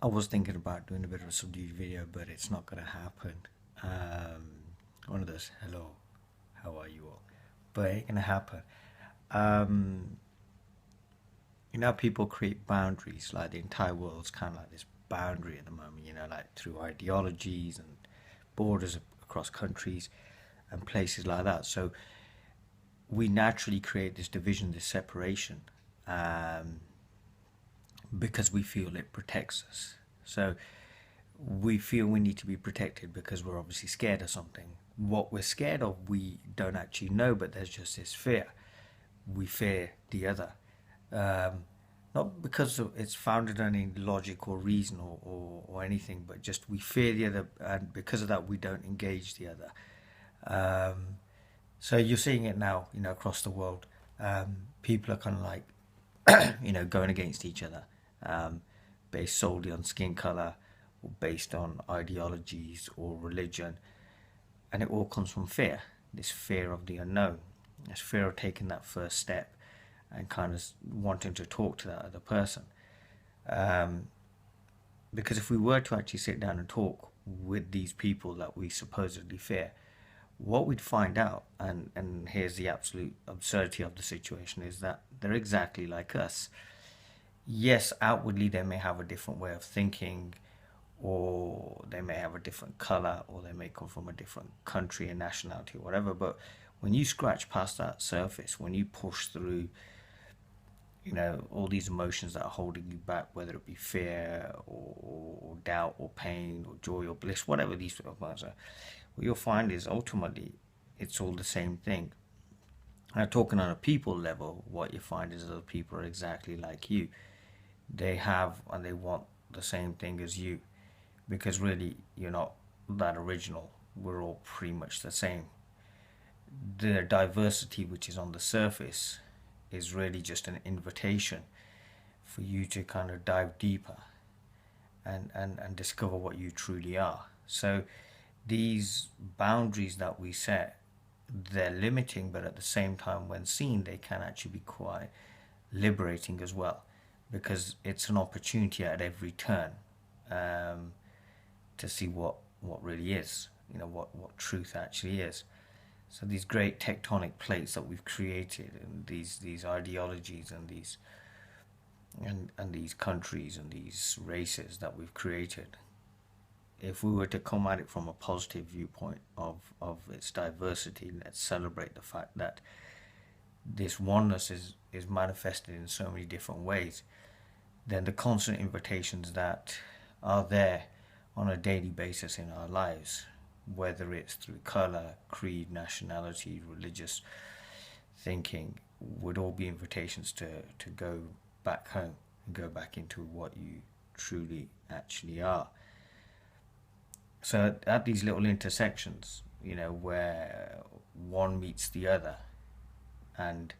I was thinking about doing a bit of a subdued video, but it's not going to happen. One of those, hello, how are you all? But it ain't going to happen. Um, people create boundaries, like the entire world's kind of like this boundary at the moment, like through ideologies and borders across countries and places like that. So we naturally create this division, this separation, um, because we feel it protects us. So we feel we need to be protected because we're obviously scared of something. What we're scared of, we don't actually know, but there's just this fear. We fear the other. Um, Not because it's founded on any logic or reason or anything, but just we fear the other, and because of that, we don't engage the other. Um, so you're seeing it now, across the world. People are kind of like, going against each other, um, based solely on skin color or based on ideologies or religion. And it all comes from fear, this fear of the unknown, this fear of taking that first step and kind of wanting to talk to that other person. Um, because if we were to actually sit down and talk with these people that we supposedly fear, what we'd find out, and here's the absolute absurdity of the situation, is that they're exactly like us. Yes, outwardly they may have a different way of thinking, or they may have a different color, or they may come from a different country and nationality or whatever. But when you scratch past that surface, when you push through, all these emotions that are holding you back, whether it be fear or doubt or pain or joy or bliss, whatever these emotions are, what you'll find is ultimately it's all the same thing. Now, talking on a people level, what you find is other people are exactly like you. They have and they want the same thing as you, because really you're not that original. We're all pretty much the same. The diversity which is on the surface is really just an invitation for you to kind of dive deeper and discover what you truly are. So these boundaries that we set, they're limiting, but at the same time, when seen, they can actually be quite liberating as well, because it's an opportunity at every turn, um, to see what really is, what truth actually is. So these great tectonic plates that we've created, and these ideologies, and these countries and these races that we've created, if we were to come at it from a positive viewpoint of its diversity, let's celebrate the fact that this oneness is manifested in so many different ways, then the constant invitations that are there on a daily basis in our lives, whether it's through color, creed, nationality, religious thinking, would all be invitations to go back home and go back into what you truly actually are. So at these little intersections, where one meets the other and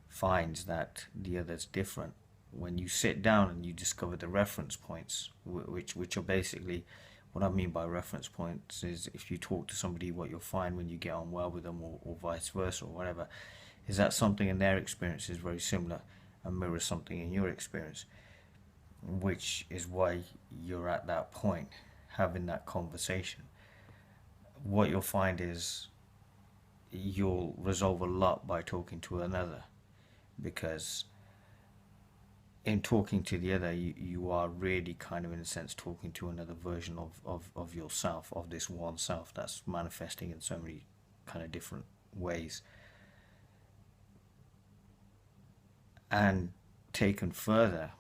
finds that the other's different, when you sit down and you discover the reference points, which are basically, what I mean by reference points is, if you talk to somebody, what you'll find when you get on well with them, or vice versa or whatever, is that something in their experience is very similar and mirrors something in your experience, which is why you're at that point having that conversation. What you'll find is you'll resolve a lot by talking to another, because in talking to the other, you are really kind of, in a sense, talking to another version of yourself, of this one self that's manifesting in so many kind of different ways. And taken further,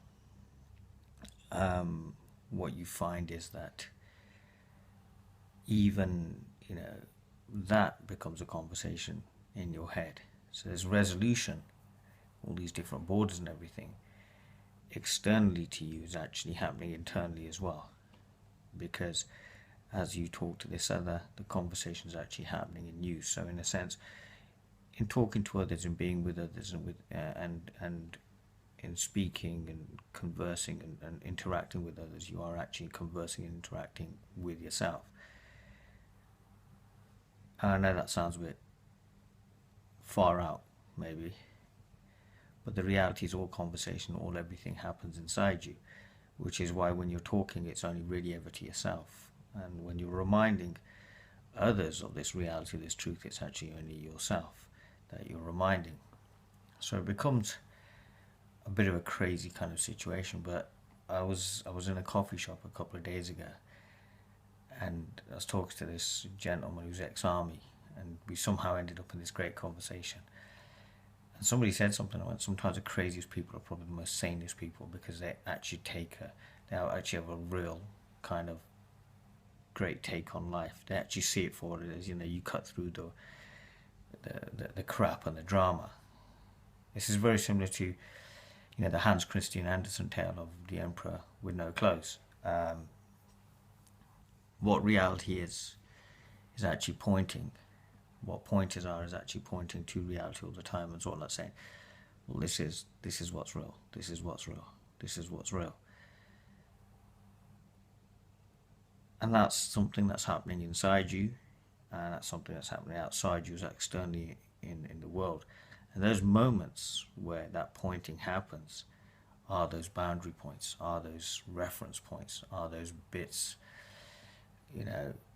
what you find is that even, that becomes a conversation in your head. So there's resolution, all these different borders and everything externally to you is actually happening internally as well, because as you talk to this other, the conversation is actually happening in you. So in a sense, in talking to others and being with others, and with and in speaking and conversing and interacting with others, you are actually conversing and interacting with yourself. And I know that sounds a bit far out, maybe, but the reality is all conversation, all everything happens inside you. which is why when you're talking, it's only really ever to yourself. And when you're reminding others of this reality, this truth, it's actually only yourself that you're reminding. So it becomes a bit of a crazy kind of situation. But I was in a coffee shop a couple of days ago, and I was talking to this gentleman who's ex-army, and we somehow ended up in this great conversation. And somebody said something like, sometimes the craziest people are probably the most sanest people, because they actually they actually have a real kind of great take on life. They actually see it for what it is. You cut through the crap and the drama. This is very similar to the Hans Christian Andersen tale of the Emperor with no clothes. What reality is actually pointing. What pointers are is actually pointing to reality all the time, and sort of like saying, well, this is what's real. This is what's real. This is what's real. And that's something that's happening inside you, and that's something that's happening outside you, externally in the world. And those moments where that pointing happens are those boundary points, are those reference points, are those bits,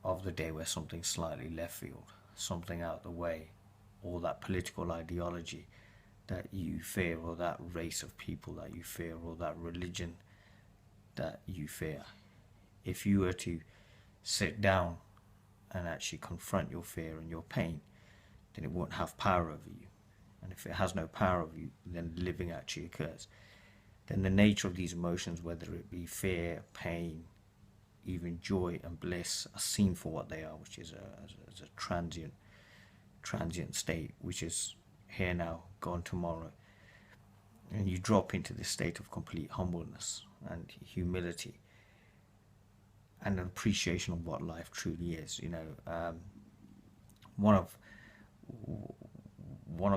of the day where something's slightly left field, something out of the way, or that political ideology that you fear, or that race of people that you fear, or that religion that you fear. If you were to sit down and actually confront your fear and your pain, then it won't have power over you. And if it has no power over you, then living actually occurs. Then the nature of these emotions, whether it be fear, pain, even joy and bliss, are seen for what they are, which is a transient state, which is here now, gone tomorrow. And you drop into this state of complete humbleness and humility and an appreciation of what life truly is. One of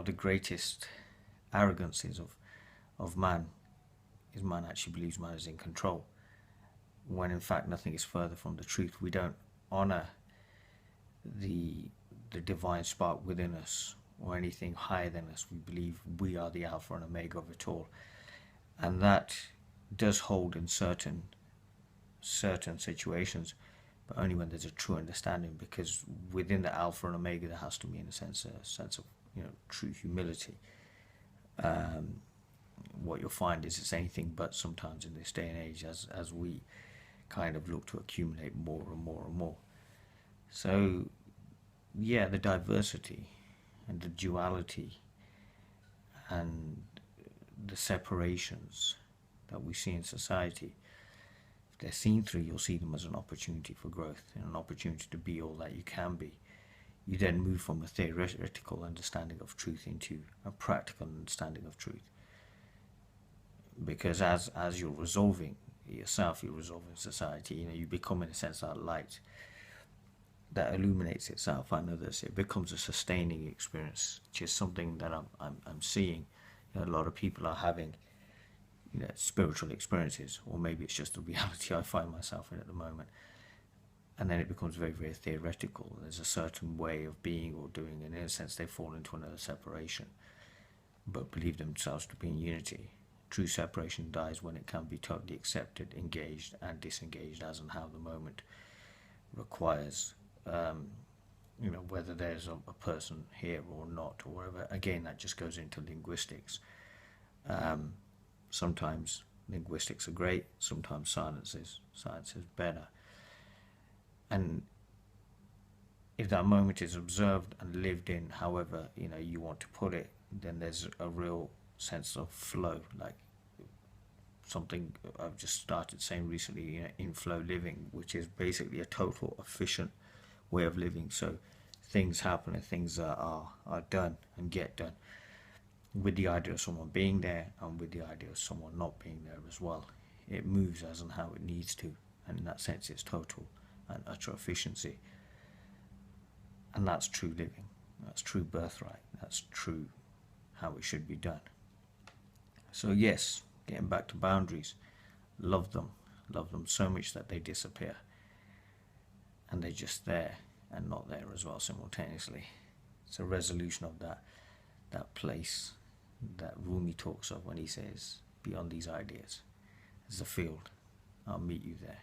the greatest arrogances of man is man actually believes man is in control, when in fact nothing is further from the truth. We don't honor the divine spark within us or anything higher than us. We believe we are the alpha and omega of it all, and that does hold in certain situations, but only when there's a true understanding, because within the alpha and omega there has to be, in a sense of true humility. What you'll find is it's anything but sometimes in this day and age, as we kind of look to accumulate more and more and more. So yeah, the diversity and the duality and the separations that we see in society, if they're seen through, you'll see them as an opportunity for growth and an opportunity to be all that you can be. You then move from a theoretical understanding of truth into a practical understanding of truth, because as you're resolving yourself, you're resolving society. You become, in a sense, that light that illuminates itself and others. It becomes a sustaining experience, which is something that I'm seeing. A lot of people are having spiritual experiences, or maybe it's just a reality I find myself in at the moment. And then it becomes very, very theoretical. There's a certain way of being or doing, and in a sense they fall into another separation, but believe themselves to be in unity. True separation dies when it can be totally accepted, engaged and disengaged as and how the moment requires. Whether there's a person here or not, or whatever. Again, that just goes into linguistics. Sometimes linguistics are great, sometimes science is better. And if that moment is observed and lived in, however you want to put it, then there's a real sense of flow, like something I've just started saying recently, in flow living, which is basically a total efficient way of living. So things happen and things are done and get done with the idea of someone being there and with the idea of someone not being there as well. It moves as and how it needs to, and in that sense it's total and utter efficiency. And that's true living, that's true birthright, that's true how it should be done. So yes, getting back to boundaries, love them so much that they disappear, and they're just there and not there as well simultaneously. It's a resolution of that place that Rumi talks of when he says, beyond these ideas is a field, I'll meet you there.